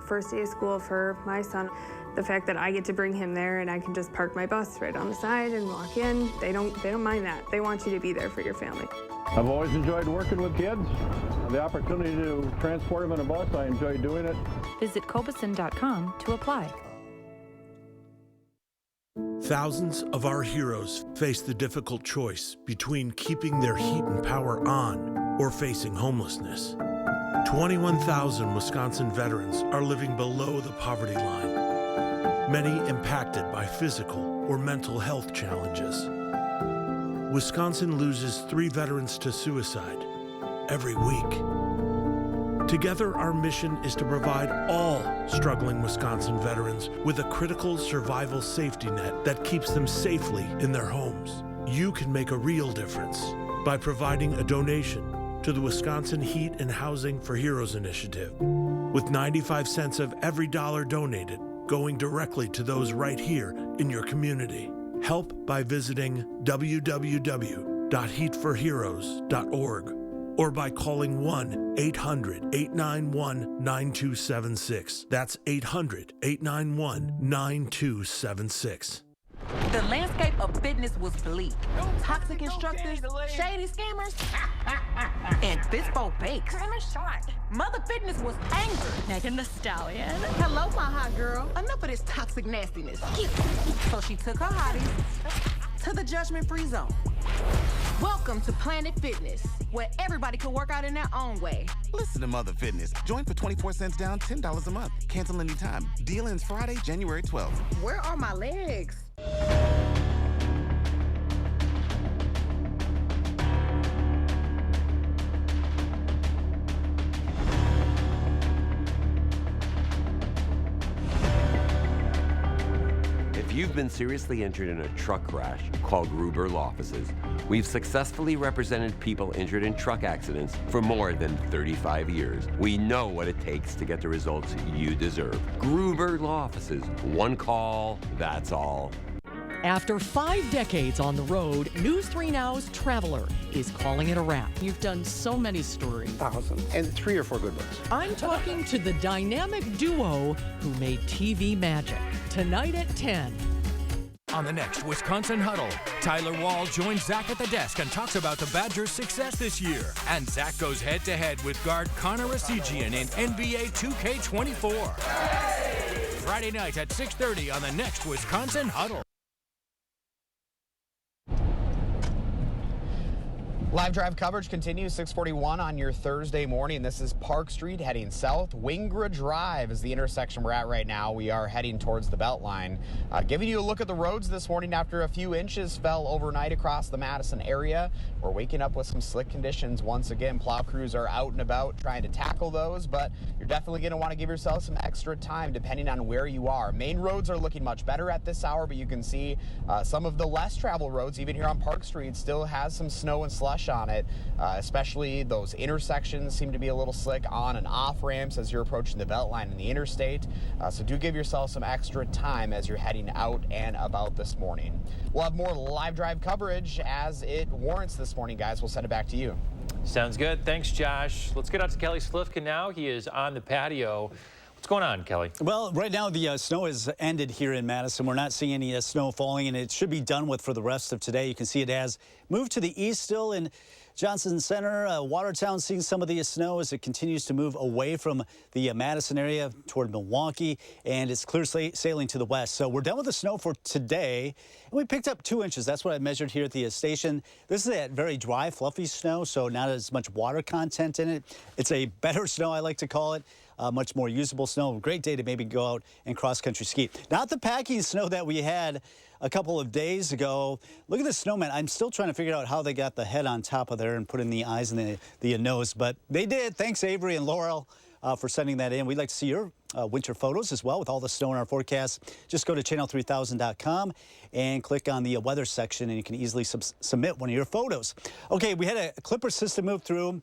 First day of school for my son. The fact that I get to bring him there and I can just park my bus right on the side and walk in, they don't mind that. They want you to be there for your family. I've always enjoyed working with kids. The opportunity to transport them in a bus, I enjoy doing it. Visit Cobeson.com to apply. Thousands of our heroes face the difficult choice between keeping their heat and power on or facing homelessness. 21,000 Wisconsin veterans are living below the poverty line, many impacted by physical or mental health challenges. Wisconsin loses 3 veterans to suicide every week. Together, our mission is to provide all struggling Wisconsin veterans with a critical survival safety net that keeps them safely in their homes. You can make a real difference by providing a donation to the Wisconsin Heat and Housing for Heroes initiative, with 95 cents of every dollar donated going directly to those right here in your community. Help by visiting www.heatforheroes.org or by calling 1-800-891-9276. That's 800-891-9276. The landscape of fitness was bleak. Toxic instructors, shady scammers, and Bispo Bakes. Mother Fitness was angry. Megan the Stallion. Hello, my hot girl. Enough of this toxic nastiness. So she took her hotties to the judgment-free zone. Welcome to Planet Fitness, where everybody can work out in their own way. Listen to Mother Fitness. Join for 24 cents down, $10 a month. Cancel anytime. Deal ends Friday, January 12th. Where are my legs? If you've been seriously injured in a truck crash, call Gruber Law Offices. We've successfully represented people injured in truck accidents for more than 35 years. We know what it takes to get the results you deserve. Gruber Law Offices. One call, that's all. After 5 decades on the road, News 3 Now's Traveler is calling it a wrap. You've done so many stories. Thousands. And 3 or 4 good books. I'm talking to the dynamic duo who made TV magic. Tonight at 10. On the next Wisconsin Huddle, Tyler Wall joins Zach at the desk and talks about the Badgers' success this year. And Zach goes head-to-head with guard Connor Asigian in NBA 2K24. Friday night at 6:30 on the next Wisconsin Huddle. Live drive coverage continues 641 on your Thursday morning. This is Park Street heading south. Wingra Drive is the intersection we're at right now. We are heading towards the Beltline. Giving you a look at the roads this morning after a few inches fell overnight across the Madison area. We're waking up with some slick conditions once again. Plow crews are out and about trying to tackle those, but you're definitely going to want to give yourself some extra time depending on where you are. Main roads are looking much better at this hour, but you can see some of the less traveled roads, even here on Park Street, still has some snow and slush slush on it, especially those intersections seem to be a little slick on and off ramps as you're approaching the Beltline and the interstate. So do give yourself some extra time as you're heading out and about this morning. We'll have more live drive coverage as it warrants this morning, guys. We'll send it back to you. Sounds good. Thanks, Josh. Let's get out to Kelly Slifka now. He is on the patio. What's going on, Kelly? Well, right now the snow has ended here in Madison. We're not seeing any snow falling, and it should be done with for the rest of today. You can see it has moved to the east still in Johnson Center. Watertown seeing some of the snow as it continues to move away from the Madison area toward Milwaukee, and it's clear sailing to the west. So we're done with the snow for today, and we picked up 2 inches. That's what I measured here at the station. This is that very dry, fluffy snow, so not as much water content in it. It's a better snow, I like to call it. Much more usable snow. Great day to maybe go out and cross-country ski. Not the packing snow that we had a couple of days ago. Look at the snowman. I'm still trying to figure out how they got the head on top of there and put in the eyes and the nose, but they did. Thanks, Avery and Laurel, for sending that in. We'd like to see your winter photos as well with all the snow in our forecast. Just go to channel3000.com and click on the weather section, and you can easily submit one of your photos. Okay, we had a Clipper system move through.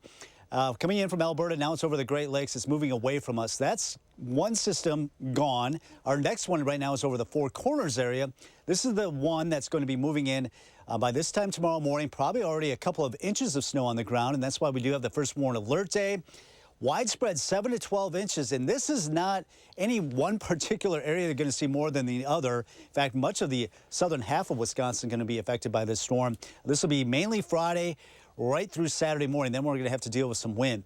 Coming in from Alberta, now it's over the Great Lakes. It's moving away from us. That's one system gone. Our next one right now is over the Four Corners area. This is the one that's going to be moving in by this time tomorrow morning, probably already a couple of inches of snow on the ground, and that's why we do have the first warn alert day. Widespread 7 to 12 inches, and this is not any one particular area they're going to see more than the other. In fact, much of the southern half of Wisconsin is going to be affected by this storm. This will be mainly Friday, right through Saturday morning. Then we're going to have to deal with some wind.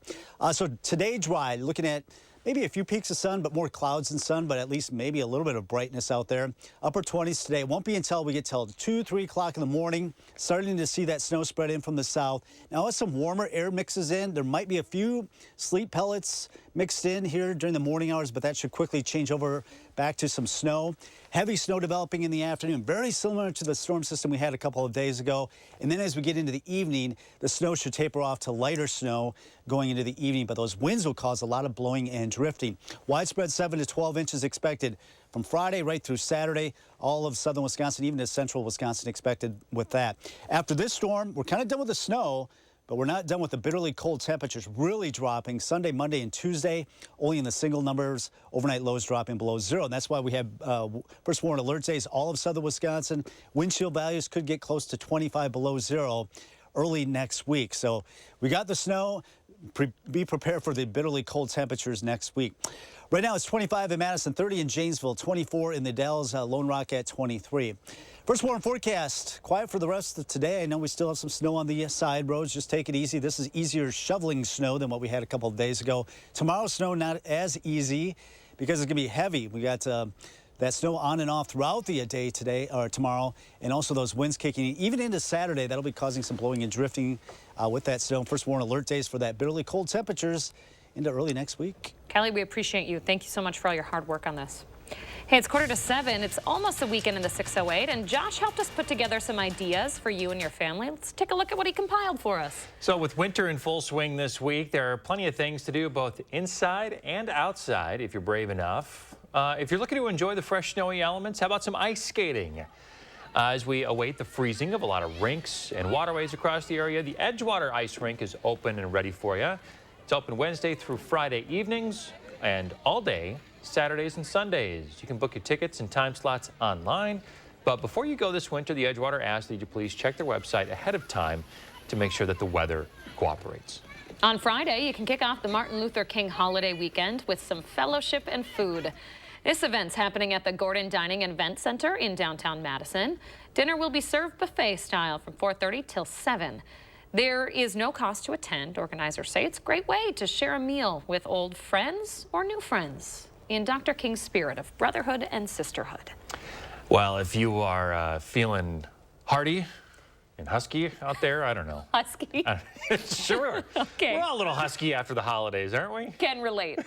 So today dry, looking at maybe a few peaks of sun, but more clouds than sun, but at least maybe a little bit of brightness out there. Upper 20s today. It won't be until we get till 2, 3 o'clock in the morning, starting to see that snow spread in from the south. Now, as some warmer air mixes in, there might be a few sleet pellets mixed in here during the morning hours, but that should quickly change over back to some snow. Heavy snow developing in the afternoon, very similar to the storm system we had a couple of days ago. And then as we get into the evening, the snow should taper off to lighter snow going into the evening, but those winds will cause a lot of blowing and drifting. Widespread 7 to 12 inches expected from Friday right through Saturday. All of southern Wisconsin, even to central Wisconsin, expected with that. After this storm, we're kind of done with the snow, but we're not done with the bitterly cold temperatures really dropping. Sunday, Monday, and Tuesday, only in the single numbers. Overnight lows dropping below 0. And that's why we have first warn alert days all of southern Wisconsin. Wind chill values could get close to 25 below 0 early next week. So we got the snow. Be prepared for the bitterly cold temperatures next week. Right now it's 25 in Madison, 30 in Janesville, 24 in the Dells, Lone Rock at 23. First warm forecast, quiet for the rest of today. I know we still have some snow on the side roads. Just take it easy. This is easier shoveling snow than what we had a couple of days ago. Tomorrow's snow not as easy because it's going to be heavy. We got that snow on and off throughout the day today or tomorrow, and also those winds kicking in. Even into Saturday, that'll be causing some blowing and drifting with that snow. First warn alert days for that bitterly cold temperatures into early next week. Kelly, we appreciate you. Thank you so much for all your hard work on this. Hey, it's 6:45. It's almost the weekend in the 608, and Josh helped us put together some ideas for you and your family. Let's take a look at what he compiled for us. So with winter in full swing this week, there are plenty of things to do both inside and outside if you're brave enough. If you're looking to enjoy the fresh snowy elements, how about some ice skating? As we await the freezing of a lot of rinks and waterways across the area, the Edgewater Ice Rink is open and ready for you. It's open Wednesday through Friday evenings and all day, Saturdays and Sundays. You can book your tickets and time slots online. But before you go this winter, the Edgewater asks that you please check their website ahead of time to make sure that the weather cooperates. On Friday, you can kick off the Martin Luther King holiday weekend with some fellowship and food. This event's happening at the Gordon Dining and Event Center in downtown Madison. Dinner will be served buffet style from 4:30 till 7. There is no cost to attend. Organizers say it's a great way to share a meal with old friends or new friends in Dr. King's spirit of brotherhood and sisterhood. Well, if you are feeling hearty and husky out there, I don't know. Husky? Sure. Okay. We're all a little husky after the holidays, aren't we? Can relate.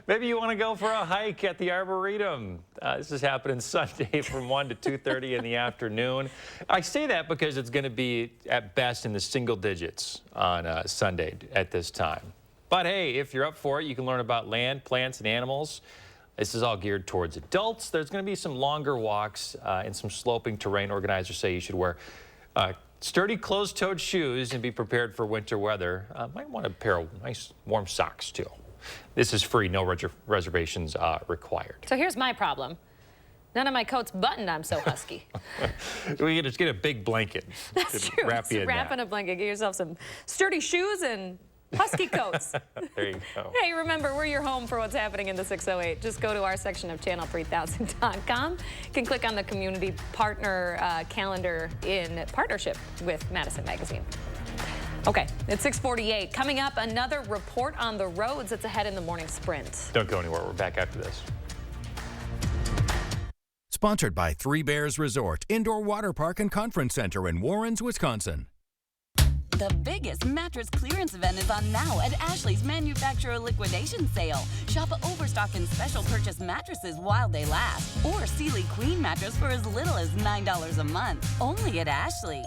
Maybe you want to go for a hike at the Arboretum. This is happening Sunday from 1 to 2:30 in the afternoon. I say that because it's going to be at best in the single digits on Sunday at this time. But hey, if you're up for it, you can learn about land, plants, and animals. This is all geared towards adults. There's going to be some longer walks and some sloping terrain. Organizers say you should wear Sturdy closed-toed shoes and be prepared for winter weather. Might want a pair of nice warm socks too. This is free, no reservations required. So here's my problem. None of my coats buttoned. I'm so husky. We can just get a big blanket. That's true. Wrap you in Wrap that. in a blanket. Get yourself some sturdy shoes and husky coats. There you go. Hey, remember, we're your home for what's happening in the 608. Just go to our section of channel3000.com. You can click on the community partner calendar in partnership with Madison Magazine. Okay, it's 6:48. Coming up, another report on the roads that's ahead in the morning sprint. Don't go anywhere. We're back after this. Sponsored by Three Bears Resort, Indoor Water Park and Conference Center in Warrens, Wisconsin. The biggest mattress clearance event is on now at Ashley's Manufacturer Liquidation Sale. Shop Overstock and special purchase mattresses while they last. Or Sealy Queen mattress for as little as $9 a month. Only at Ashley.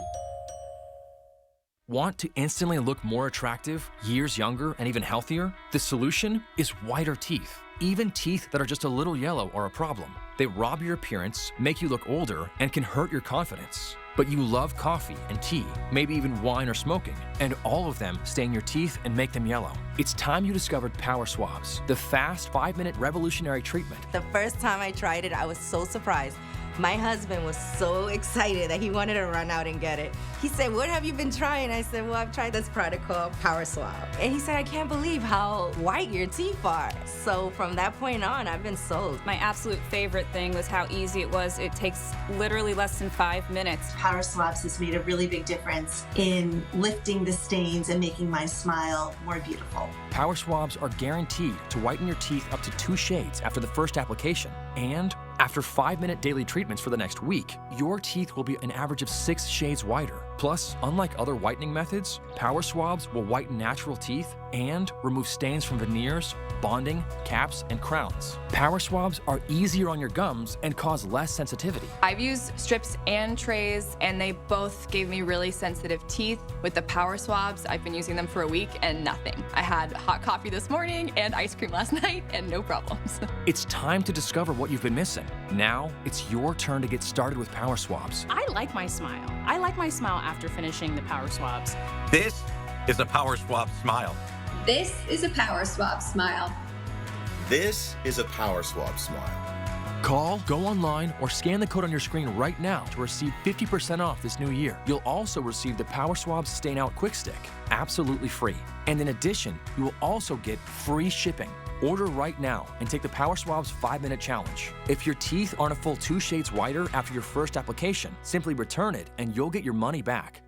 Want to instantly look more attractive, years younger, and even healthier? The solution is whiter teeth. Even teeth that are just a little yellow are a problem. They rob your appearance, make you look older, and can hurt your confidence. But you love coffee and tea, maybe even wine or smoking, and all of them stain your teeth and make them yellow. It's time you discovered Power Swabs, the fast 5-minute revolutionary treatment. The first time I tried it, I was so surprised. My husband was so excited that he wanted to run out and get it. He said, "What have you been trying?" I said, "Well, I've tried this product called Power Swab." And he said, "I can't believe how white your teeth are." So from that point on, I've been sold. My absolute favorite thing was how easy it was. It takes literally less than 5 minutes. Power Swabs has made a really big difference in lifting the stains and making my smile more beautiful. Power Swabs are guaranteed to whiten your teeth up to 2 shades after the first application. And after 5-minute daily treatments for the next week, your teeth will be an average of 6 shades whiter. Plus, unlike other whitening methods, Power Swabs will whiten natural teeth and remove stains from veneers, bonding, caps, and crowns. Power Swabs are easier on your gums and cause less sensitivity. I've used strips and trays, and they both gave me really sensitive teeth. With the Power Swabs, I've been using them for a week and nothing. I had hot coffee this morning and ice cream last night and no problems. It's time to discover what you've been missing. Now, it's your turn to get started with Power Swabs. I like my smile. I like my smile after finishing the Power Swabs. This is a Power Swab smile. This is a Power Swab smile. This is a Power Swab smile. Call, go online, or scan the code on your screen right now to receive 50% off this new year. You'll also receive the Power Swabs Stain Out Quick Stick, absolutely free. And in addition, you will also get free shipping. Order right now and take the Power Swabs 5-minute challenge. If your teeth aren't a full 2 shades whiter after your first application, simply return it and you'll get your money back.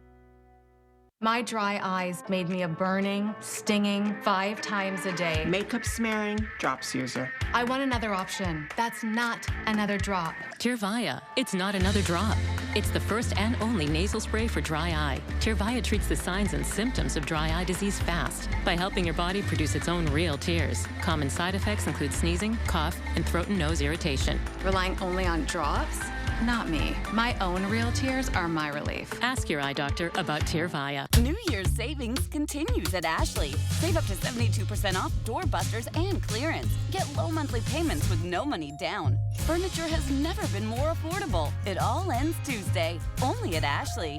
My dry eyes made me a burning, stinging 5 times a day. Makeup smearing, drops user. I want another option. That's not another drop. Tyrvaya. It's not another drop. It's the first and only nasal spray for dry eye. Tyrvaya treats the signs and symptoms of dry eye disease fast by helping your body produce its own real tears. Common side effects include sneezing, cough, and throat and nose irritation. Relying only on drops? Not me. My own real tears are my relief. Ask your eye doctor about Tyrvaya. New Year's savings continues at Ashley. Save up to 72% off doorbusters and clearance. Get low monthly payments with no money down. Furniture has never been more affordable. It all ends Tuesday. Only at Ashley.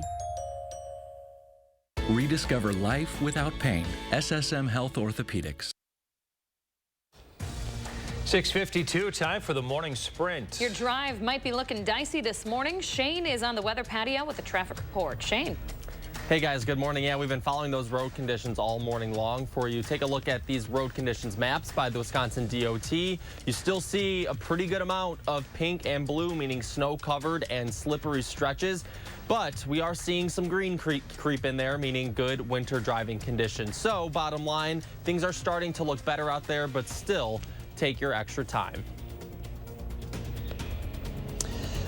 Rediscover life without pain. SSM Health Orthopedics. 6:52, time for the morning sprint. Your drive might be looking dicey this morning. Shane is on the weather patio with a traffic report. Shane. Hey guys, good morning. Yeah, we've been following those road conditions all morning long for you. Take a look at these road conditions maps by the Wisconsin DOT. You still see a pretty good amount of pink and blue, meaning snow covered and slippery stretches. But we are seeing some green creep in there, meaning good winter driving conditions. So bottom line, things are starting to look better out there, but still take your extra time.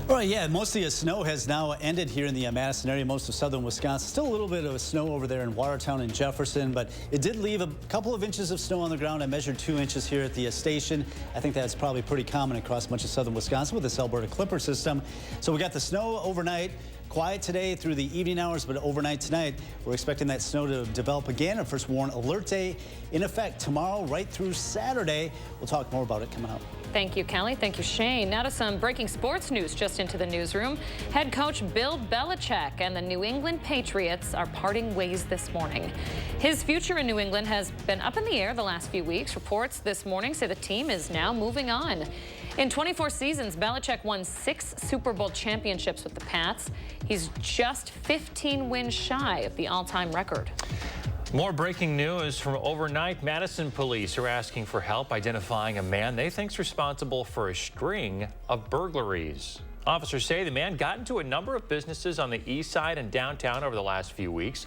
All right, yeah, most of the snow has now ended here in the Madison area, most of southern Wisconsin. Still a little bit of snow over there in Watertown and Jefferson, but it did leave a couple of inches of snow on the ground. I measured 2 inches here at the station. I think that's probably pretty common across much of southern Wisconsin with this Alberta Clipper system. So we got the snow overnight. quiet today through the evening hours, but overnight tonight, we're expecting that snow to develop again. Our first warn alert day in effect tomorrow right through Saturday. We'll talk more about it coming up. Thank you, Kelly. Thank you, Shane. Now to some breaking sports news just into the newsroom. Head coach Bill Belichick and the New England Patriots are parting ways this morning. His future in New England has been up in the air the last few weeks. Reports this morning say the team is now moving on. In 24 seasons, Belichick won 6 Super Bowl championships with the Pats. He's just 15 wins shy of the all-time record. More breaking news from overnight. Madison police are asking for help identifying a man they think's responsible for a string of burglaries. Officers say the man got into a number of businesses on the east side and downtown over the last few weeks.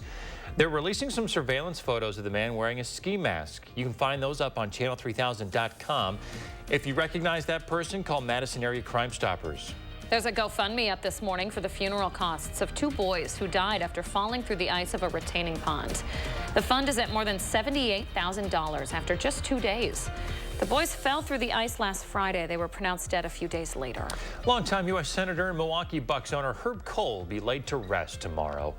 They're releasing some surveillance photos of the man wearing a ski mask. You can find those up on channel3000.com. If you recognize that person, call Madison Area Crime Stoppers. There's a GoFundMe up this morning for the funeral costs of 2 boys who died after falling through the ice of a retaining pond. The fund is at more than $78,000 after just 2 days. The boys fell through the ice last Friday. They were pronounced dead a few days later. Longtime U.S. Senator and Milwaukee Bucks owner Herb Kohl will be laid to rest tomorrow.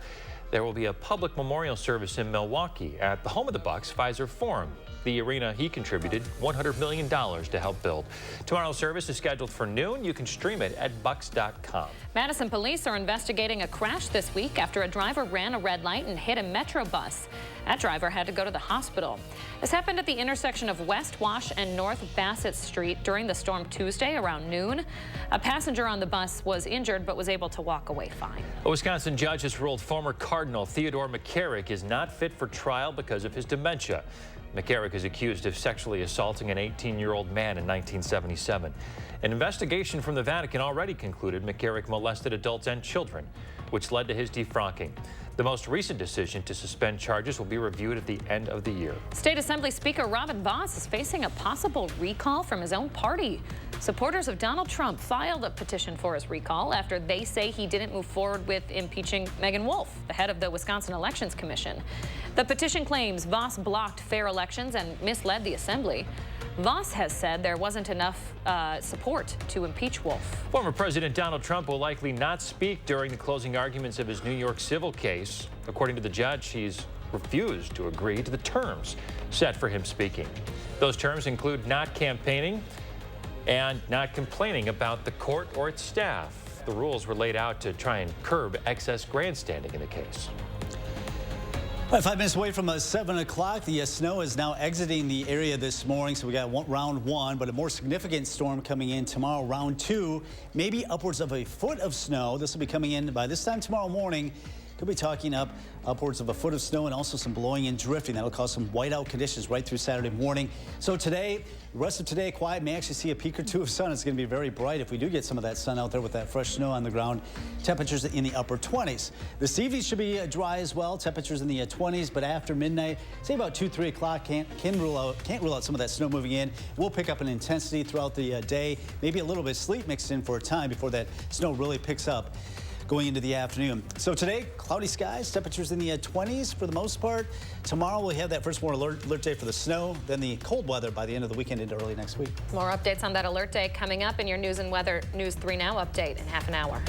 There will be a public memorial service in Milwaukee at the home of the Bucks, Pfizer Forum, the arena he contributed $100 million to help build. Tomorrow's service is scheduled for noon. You can stream it at bucks.com. Madison police are investigating a crash this week after a driver ran a red light and hit a Metro bus. That driver had to go to the hospital. This happened at the intersection of West Wash and North Bassett Street during the storm Tuesday around noon. A passenger on the bus was injured but was able to walk away fine. A Wisconsin judge has ruled former Cardinal Theodore McCarrick is not fit for trial because of his dementia. McCarrick is accused of sexually assaulting an 18-year-old man in 1977. An investigation from the Vatican already concluded McCarrick molested adults and children, which led to his defrocking. The most recent decision to suspend charges will be reviewed at the end of the year. State Assembly Speaker Robin Vos is facing a possible recall from his own party. Supporters of Donald Trump filed a petition for his recall after they say he didn't move forward with impeaching Megan Wolf, the head of the Wisconsin Elections Commission. The petition claims Vos blocked fair elections and misled the assembly. Vos has said there wasn't enough support to impeach Wolf. Former President Donald Trump will likely not speak during the closing arguments of his New York civil case. According to the judge, he's refused to agree to the terms set for him speaking. Those terms include not campaigning and not complaining about the court or its staff. The rules were laid out to try and curb excess grandstanding in the case. All right, 5 minutes away from 7 o'clock. The snow is now exiting the area this morning, so we got round 1, but a more significant storm coming in tomorrow, round 2, maybe upwards of a foot of snow. This will be coming in by this time tomorrow morning. Could be talking upwards of a foot of snow and also some blowing and drifting. That'll cause some whiteout conditions right through Saturday morning. So today, the rest of today, quiet. May actually see a peak or two of sun. It's going to be very bright if we do get some of that sun out there with that fresh snow on the ground. Temperatures in the upper 20s. This evening should be dry as well. Temperatures in the 20s, but after midnight, say about 2-3 o'clock, can't rule out some of that snow moving in. We'll pick up an intensity throughout the day. Maybe a little bit of sleet mixed in for a time before that snow really picks up going into the afternoon. So today, cloudy skies, temperatures in the 20s for the most part. Tomorrow we'll have that first more alert day for the snow, then the cold weather by the end of the weekend into early next week. More updates on that alert day coming up in your News and Weather News 3 Now update in half an hour.